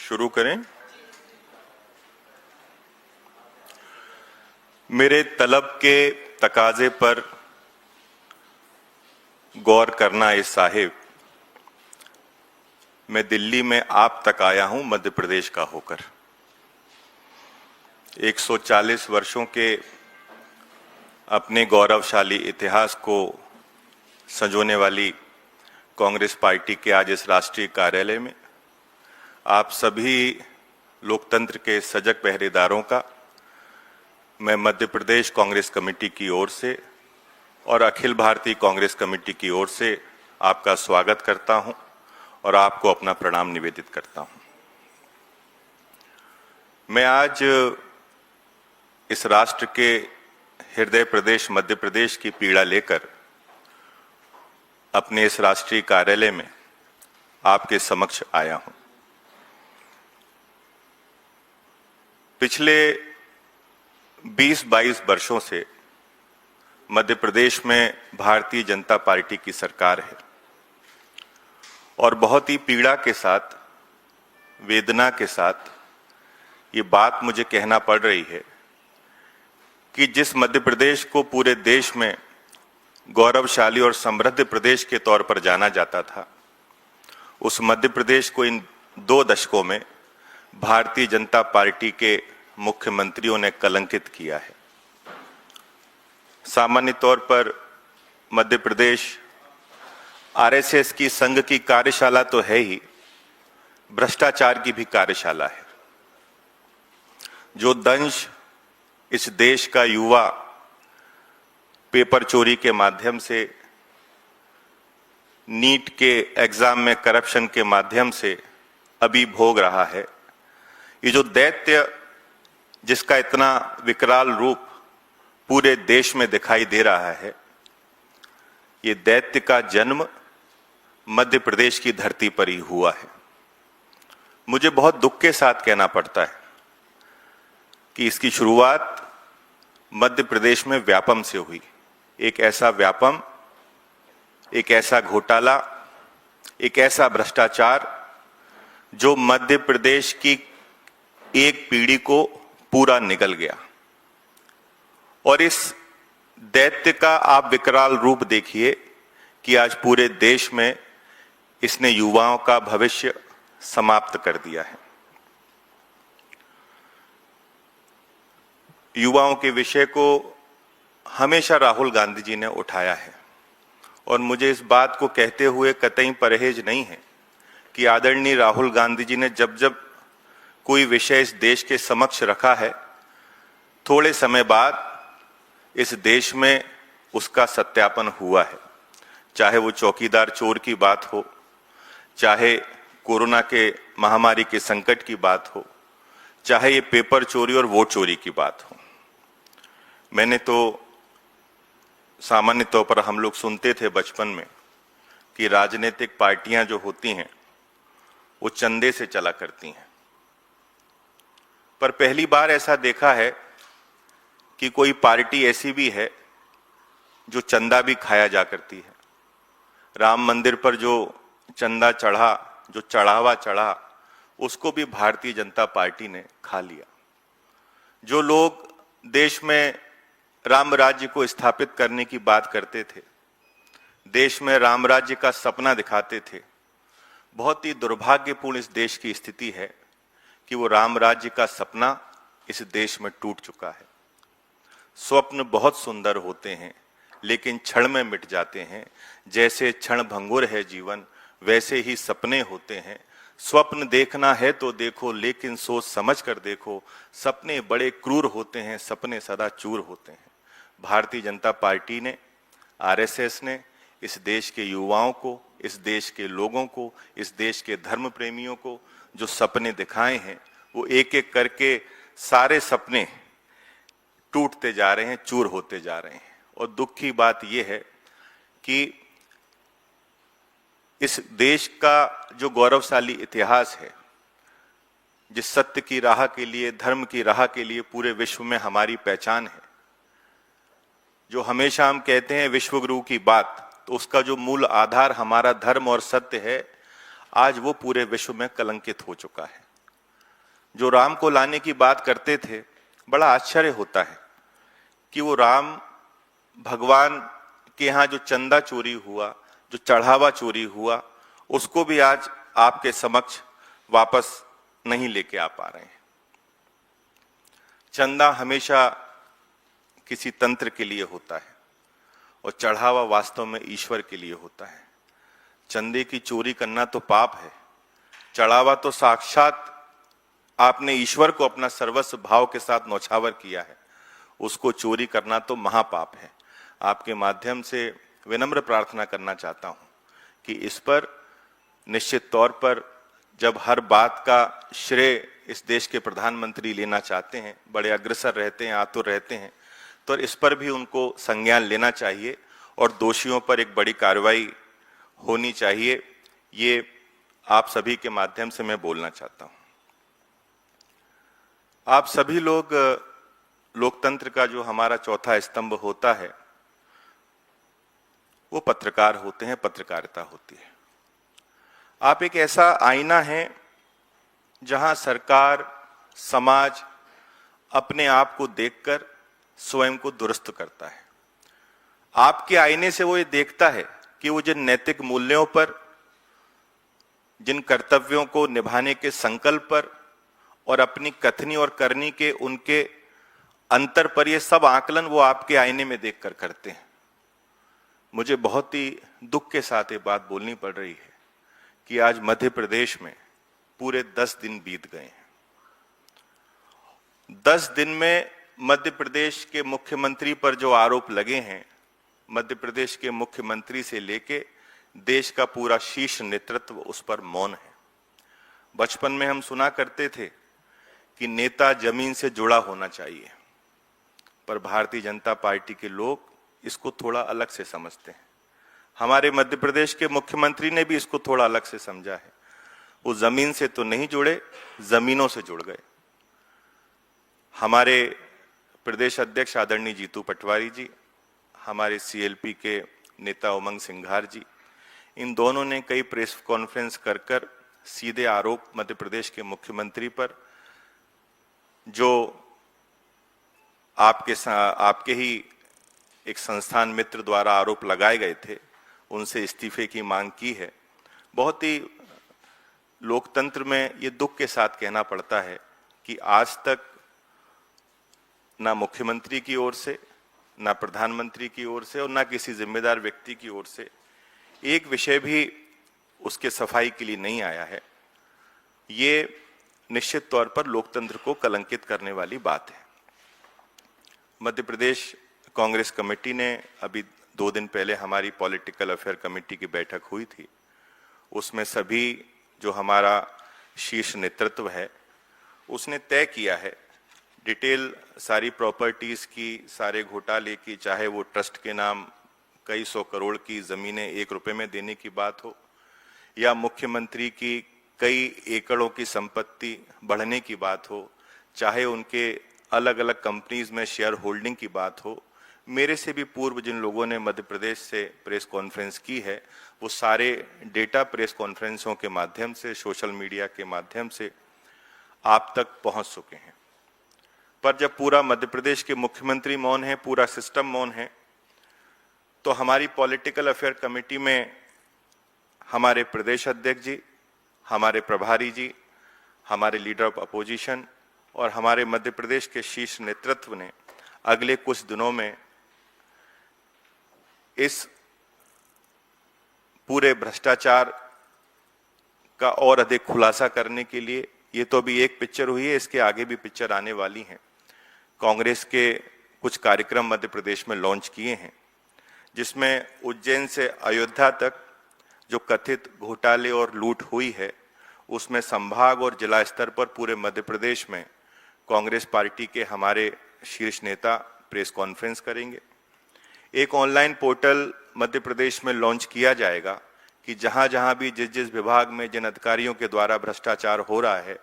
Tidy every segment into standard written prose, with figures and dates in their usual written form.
शुरू करें। मेरे तलब के तकाजे पर गौर करना ए साहिब, मैं दिल्ली में आप तक आया हूं मध्य प्रदेश का होकर। 140 वर्षों के अपने गौरवशाली इतिहास को संजोने वाली कांग्रेस पार्टी के आज इस राष्ट्रीय कार्यालय में आप सभी लोकतंत्र के सजग पहरेदारों का मैं मध्य प्रदेश कांग्रेस कमेटी की ओर से और अखिल भारतीय कांग्रेस कमेटी की ओर से आपका स्वागत करता हूं और आपको अपना प्रणाम निवेदित करता हूं। मैं आज इस राष्ट्र के हृदय प्रदेश मध्य प्रदेश की पीड़ा लेकर अपने इस राष्ट्रीय कार्यालय में आपके समक्ष आया हूं। पिछले 20-22 वर्षों से मध्य प्रदेश में भारतीय जनता पार्टी की सरकार है और बहुत ही पीड़ा के साथ, वेदना के साथ ये बात मुझे कहना पड़ रही है कि जिस मध्य प्रदेश को पूरे देश में गौरवशाली और समृद्ध प्रदेश के तौर पर जाना जाता था, उस मध्य प्रदेश को इन 2 दशकों में भारतीय जनता पार्टी के मुख्यमंत्रियों ने कलंकित किया है। सामान्य तौर पर मध्य प्रदेश आरएसएस की संघ की कार्यशाला तो है ही, भ्रष्टाचार की भी कार्यशाला है। जो दंश इस देश का युवा पेपर चोरी के माध्यम से, नीट के एग्जाम में करप्शन के माध्यम से अभी भोग रहा है, ये जो दैत्य जिसका इतना विकराल रूप पूरे देश में दिखाई दे रहा है, ये दैत्य का जन्म मध्य प्रदेश की धरती पर ही हुआ है। मुझे बहुत दुख के साथ कहना पड़ता है कि इसकी शुरुआत मध्य प्रदेश में व्यापम से हुई। एक ऐसा व्यापम, एक ऐसा घोटाला, एक ऐसा भ्रष्टाचार जो मध्य प्रदेश की एक पीढ़ी को पूरा निगल गया। और इस दैत्य का आप विकराल रूप देखिए कि आज पूरे देश में इसने युवाओं का भविष्य समाप्त कर दिया है। युवाओं के विषय को हमेशा राहुल गांधी जी ने उठाया है और मुझे इस बात को कहते हुए कतई परहेज नहीं है कि आदरणीय राहुल गांधी जी ने जब जब कोई विषय इस देश के समक्ष रखा है, थोड़े समय बाद इस देश में उसका सत्यापन हुआ है। चाहे वो चौकीदार चोर की बात हो, चाहे कोरोना के महामारी के संकट की बात हो, चाहे ये पेपर चोरी और वोट चोरी की बात हो। मैंने तो सामान्य तौर पर हम लोग सुनते थे बचपन में कि राजनीतिक पार्टियां जो होती हैं वो चंदे से चला करती हैं, पर पहली बार ऐसा देखा है कि कोई पार्टी ऐसी भी है जो चंदा भी खाया जा करती है। राम मंदिर पर जो चंदा चढ़ा, जो चढ़ावा चढ़ा, उसको भी भारतीय जनता पार्टी ने खा लिया। जो लोग देश में राम राज्य को स्थापित करने की बात करते थे, देश में राम राज्य का सपना दिखाते थे, बहुत ही दुर्भाग्यपूर्ण इस देश की स्थिति है कि वो राम राज्य का सपना इस देश में टूट चुका है। स्वप्न बहुत सुंदर होते हैं लेकिन क्षण में मिट जाते हैं। जैसे क्षण भंगुर है जीवन, वैसे ही सपने होते हैं। स्वप्न देखना है तो देखो, लेकिन सोच समझ कर देखो। सपने बड़े क्रूर होते हैं, सपने सदा चूर होते हैं। भारतीय जनता पार्टी ने, आरएसएस ने इस देश के युवाओं को, इस देश के लोगों को, इस देश के धर्म प्रेमियों को जो सपने दिखाए हैं, वो एक एक करके सारे सपने टूटते जा रहे हैं, चूर होते जा रहे हैं। और दुख की बात यह है कि इस देश का जो गौरवशाली इतिहास है, जिस सत्य की राह के लिए, धर्म की राह के लिए पूरे विश्व में हमारी पहचान है, जो हमेशा हम कहते हैं विश्व गुरु की बात, तो उसका जो मूल आधार हमारा धर्म और सत्य है, आज वो पूरे विश्व में कलंकित हो चुका है। जो राम को लाने की बात करते थे, बड़ा आश्चर्य होता है कि वो राम भगवान के यहाँ जो चंदा चोरी हुआ, जो चढ़ावा चोरी हुआ, उसको भी आज आपके समक्ष वापस नहीं लेके आ पा रहे हैं। चंदा हमेशा किसी तंत्र के लिए होता है और चढ़ावा वास्तव में ईश्वर के लिए होता है। चंदे की चोरी करना तो पाप है, चढ़ावा तो साक्षात आपने ईश्वर को अपना सर्वस्व भाव के साथ न्यौछावर किया है, उसको चोरी करना तो महापाप है। आपके माध्यम से विनम्र प्रार्थना करना चाहता हूं कि इस पर निश्चित तौर पर जब हर बात का श्रेय इस देश के प्रधानमंत्री लेना चाहते हैं, बड़े अग्रसर रहते हैं, आतुर रहते हैं, तो इस पर भी उनको संज्ञान लेना चाहिए और दोषियों पर एक बड़ी कार्रवाई होनी चाहिए। ये आप सभी के माध्यम से मैं बोलना चाहता हूं। आप सभी लोग, लोकतंत्र का जो हमारा चौथा स्तंभ होता है वो पत्रकार होते हैं, पत्रकारिता होती है। आप एक ऐसा आईना है जहां सरकार, समाज अपने आप को देखकर स्वयं को दुरुस्त करता है। आपके आईने से वो ये देखता है कि वो जिन नैतिक मूल्यों पर, जिन कर्तव्यों को निभाने के संकल्प पर और अपनी कथनी और करनी के उनके अंतर पर, ये सब आकलन वो आपके आईने में देखकर करते हैं। मुझे बहुत ही दुख के साथ ये बात बोलनी पड़ रही है कि आज मध्य प्रदेश में पूरे 10 दिन बीत गए हैं। 10 दिन में मध्य प्रदेश के मुख्यमंत्री पर जो आरोप लगे हैं, मध्य प्रदेश के मुख्यमंत्री से लेके देश का पूरा शीर्ष नेतृत्व उस पर मौन है। बचपन में हम सुना करते थे कि नेता जमीन से जुड़ा होना चाहिए, पर भारतीय जनता पार्टी के लोग इसको थोड़ा अलग से समझते हैं। हमारे मध्य प्रदेश के मुख्यमंत्री ने भी इसको थोड़ा अलग से समझा है। वो जमीन से तो नहीं जुड़े, जमीनों से जुड़ गए। हमारे प्रदेश अध्यक्ष आदरणीय जीतू पटवारी जी, हमारे सीएलपी के नेता उमंग सिंघार जी, इन दोनों ने कई प्रेस कॉन्फ्रेंस कर सीधे आरोप मध्य प्रदेश के मुख्यमंत्री पर, जो आपके ही एक संस्थान मित्र द्वारा आरोप लगाए गए थे, उनसे इस्तीफे की मांग की है। बहुत ही लोकतंत्र में ये दुख के साथ कहना पड़ता है कि आज तक ना मुख्यमंत्री की ओर से, ना प्रधानमंत्री की ओर से और ना किसी जिम्मेदार व्यक्ति की ओर से एक विषय भी उसके सफाई के लिए नहीं आया है। ये निश्चित तौर पर लोकतंत्र को कलंकित करने वाली बात है। मध्य प्रदेश कांग्रेस कमेटी ने अभी 2 दिन पहले हमारी पॉलिटिकल अफेयर कमेटी की बैठक हुई थी। उसमें सभी जो हमारा शीर्ष नेतृत्व है उसने तय किया है डिटेल सारी प्रॉपर्टीज की, सारे घोटाले की, चाहे वो ट्रस्ट के नाम कई 100 करोड़ की जमीनें 1 रुपए में देने की बात हो या मुख्यमंत्री की कई एकड़ों की संपत्ति बढ़ने की बात हो, चाहे उनके अलग अलग कंपनीज में शेयर होल्डिंग की बात हो। मेरे से भी पूर्व जिन लोगों ने मध्य प्रदेश से प्रेस कॉन्फ्रेंस की है, वो सारे डेटा प्रेस कॉन्फ्रेंसों के माध्यम से, सोशल मीडिया के माध्यम से आप तक पहुंच चुके हैं। पर जब पूरा मध्य प्रदेश के मुख्यमंत्री मौन है, पूरा सिस्टम मौन है, तो हमारी पॉलिटिकल अफेयर कमेटी में हमारे प्रदेश अध्यक्ष जी, हमारे प्रभारी जी, हमारे लीडर ऑफ अपोजिशन और हमारे मध्य प्रदेश के शीर्ष नेतृत्व ने अगले कुछ दिनों में इस पूरे भ्रष्टाचार का और अधिक खुलासा करने के लिए, ये तो अभी एक पिक्चर हुई है, इसके आगे भी पिक्चर आने वाली हैं। कांग्रेस के कुछ कार्यक्रम मध्य प्रदेश में लॉन्च किए हैं, जिसमें उज्जैन से अयोध्या तक जो कथित घोटाले और लूट हुई है, उसमें संभाग और जिला स्तर पर पूरे मध्य प्रदेश में कांग्रेस पार्टी के हमारे शीर्ष नेता प्रेस कॉन्फ्रेंस करेंगे। एक ऑनलाइन पोर्टल मध्य प्रदेश में लॉन्च किया जाएगा कि जहां जहां भी जिस जिस विभाग में जिन अधिकारियों के द्वारा भ्रष्टाचार हो रहा है,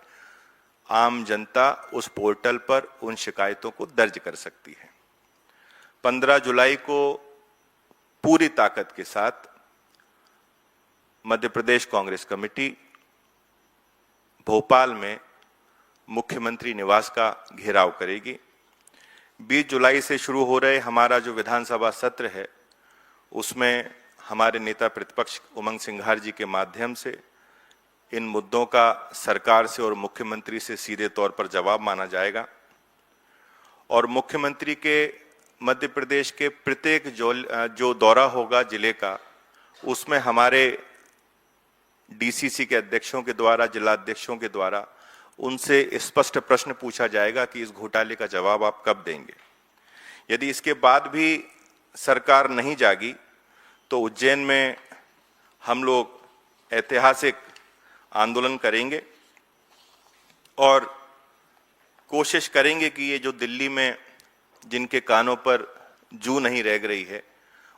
आम जनता उस पोर्टल पर उन शिकायतों को दर्ज कर सकती है। 15 जुलाई को पूरी ताकत के साथ मध्य प्रदेश कांग्रेस कमेटी भोपाल में मुख्यमंत्री निवास का घेराव करेगी। 20 जुलाई से शुरू हो रहे हमारा जो विधानसभा सत्र है, उसमें हमारे नेता प्रतिपक्ष उमंग सिंघार जी के माध्यम से इन मुद्दों का सरकार से और मुख्यमंत्री से सीधे तौर पर जवाब मांगा जाएगा और मुख्यमंत्री के मध्य प्रदेश के प्रत्येक जो दौरा होगा जिले का, उसमें हमारे डीसीसी के अध्यक्षों के द्वारा, जिला अध्यक्षों के द्वारा उनसे स्पष्ट प्रश्न पूछा जाएगा कि इस घोटाले का जवाब आप कब देंगे। यदि इसके बाद भी सरकार नहीं जागी तो उज्जैन में हम लोग ऐतिहासिक आंदोलन करेंगे और कोशिश करेंगे कि ये जो दिल्ली में जिनके कानों पर जू नहीं रेंग रही है,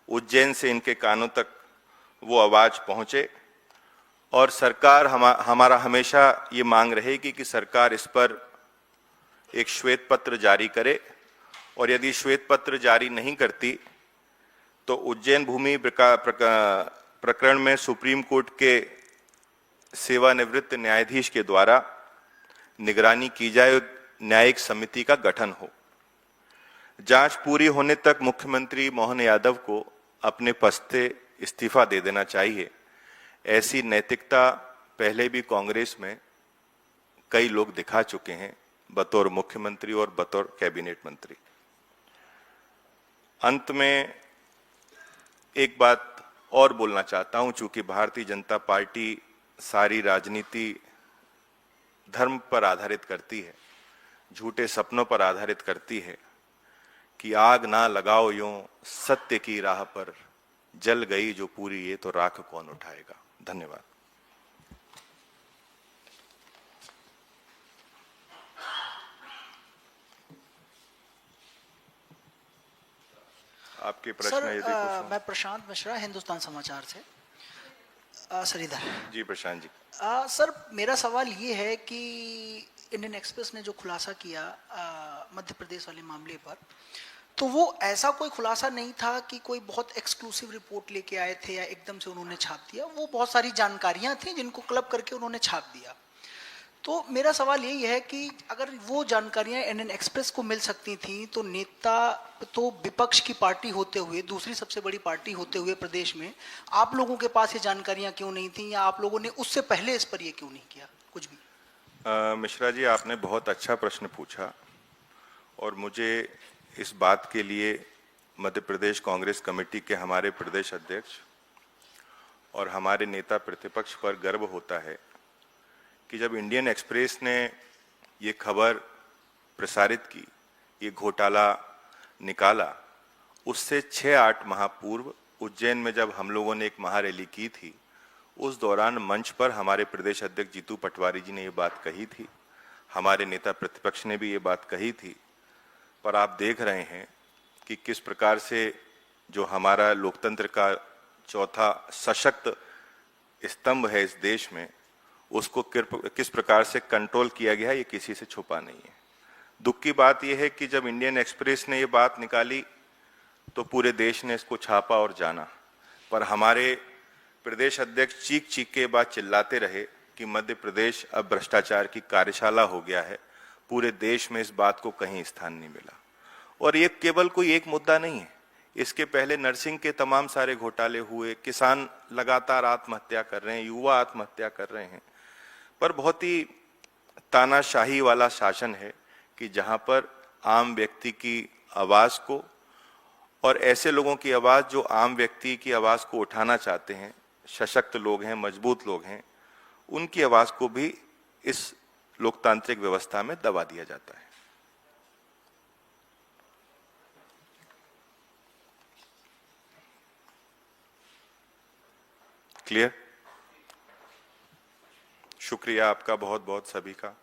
उज्जैन से इनके कानों तक वो आवाज पहुंचे और सरकार हमारा हमेशा ये मांग रहेगी कि सरकार इस पर एक श्वेत पत्र जारी करे और यदि श्वेत पत्र जारी नहीं करती तो उज्जैन भूमि प्रकरण में सुप्रीम कोर्ट के सेवानिवृत्त न्यायाधीश के द्वारा निगरानी की जाए, न्यायिक समिति का गठन हो। जांच पूरी होने तक मुख्यमंत्री मोहन यादव को अपने पद से इस्तीफा दे देना चाहिए। ऐसी नैतिकता पहले भी कांग्रेस में कई लोग दिखा चुके हैं, बतौर मुख्यमंत्री और बतौर कैबिनेट मंत्री। अंत में एक बात और बोलना चाहता हूं, चूंकि भारतीय जनता पार्टी सारी राजनीति धर्म पर आधारित करती है, झूठे सपनों पर आधारित करती है कि आग ना लगाओ यूं सत्य की राह पर, जल गई जो पूरी ये तो राख कौन उठाएगा। धन्यवाद। आपके प्रश्न सर, यदि कुछ मैं प्रशांत मिश्रा, हिंदुस्तान समाचार से। सर इधर जी प्रशांत जी। सर मेरा सवाल ये है कि इंडियन एक्सप्रेस ने जो खुलासा किया मध्य प्रदेश वाले मामले पर, तो वो ऐसा कोई खुलासा नहीं था कि कोई बहुत एक्सक्लूसिव रिपोर्ट लेके आए थे या एकदम से उन्होंने छाप दिया। वो बहुत सारी जानकारियां थी जिनको क्लब करके उन्होंने छाप दिया। तो मेरा सवाल यही है कि अगर वो जानकारियां इंडियन एक्सप्रेस को मिल सकती थी तो नेता तो विपक्ष की पार्टी होते हुए, दूसरी सबसे बड़ी पार्टी होते हुए प्रदेश में, आप लोगों के पास ये जानकारियां क्यों नहीं थी, या आप लोगों ने उससे पहले इस पर ये क्यों नहीं किया कुछ भी? मिश्रा जी, आपने बहुत अच्छा प्रश्न पूछा और मुझे इस बात के लिए मध्य प्रदेश कांग्रेस कमेटी के हमारे प्रदेश अध्यक्ष और हमारे नेता प्रतिपक्ष पर गर्व होता है कि जब इंडियन एक्सप्रेस ने ये खबर प्रसारित की, ये घोटाला निकाला, उससे 6-8 माह पूर्व उज्जैन में जब हम लोगों ने एक महारैली की थी, उस दौरान मंच पर हमारे प्रदेश अध्यक्ष जीतू पटवारी जी ने ये बात कही थी, हमारे नेता प्रतिपक्ष ने भी ये बात कही थी। पर आप देख रहे हैं कि किस प्रकार से जो हमारा लोकतंत्र का चौथा सशक्त स्तंभ है इस देश में, उसको किस प्रकार से कंट्रोल किया गया है, ये किसी से छुपा नहीं है। दुख की बात यह है कि जब इंडियन एक्सप्रेस ने ये बात निकाली तो पूरे देश ने इसको छापा और जाना, पर हमारे प्रदेश अध्यक्ष चीख चीख के बाद चिल्लाते रहे कि मध्य प्रदेश अब भ्रष्टाचार की कार्यशाला हो गया है। पूरे देश में इस बात को कहीं स्थान नहीं मिला। और ये केवल कोई एक मुद्दा नहीं है, इसके पहले नर्सिंग के तमाम सारे घोटाले हुए, किसान लगातार आत्महत्या कर रहे हैं, युवा आत्महत्या कर रहे हैं। पर बहुत ही तानाशाही वाला शासन है कि जहां पर आम व्यक्ति की आवाज को और ऐसे लोगों की आवाज जो आम व्यक्ति की आवाज को उठाना चाहते हैं, सशक्त लोग हैं, मजबूत लोग हैं, उनकी आवाज को भी इस लोकतांत्रिक व्यवस्था में दबा दिया जाता है। क्लियर? शुक्रिया आपका बहुत बहुत सभी का।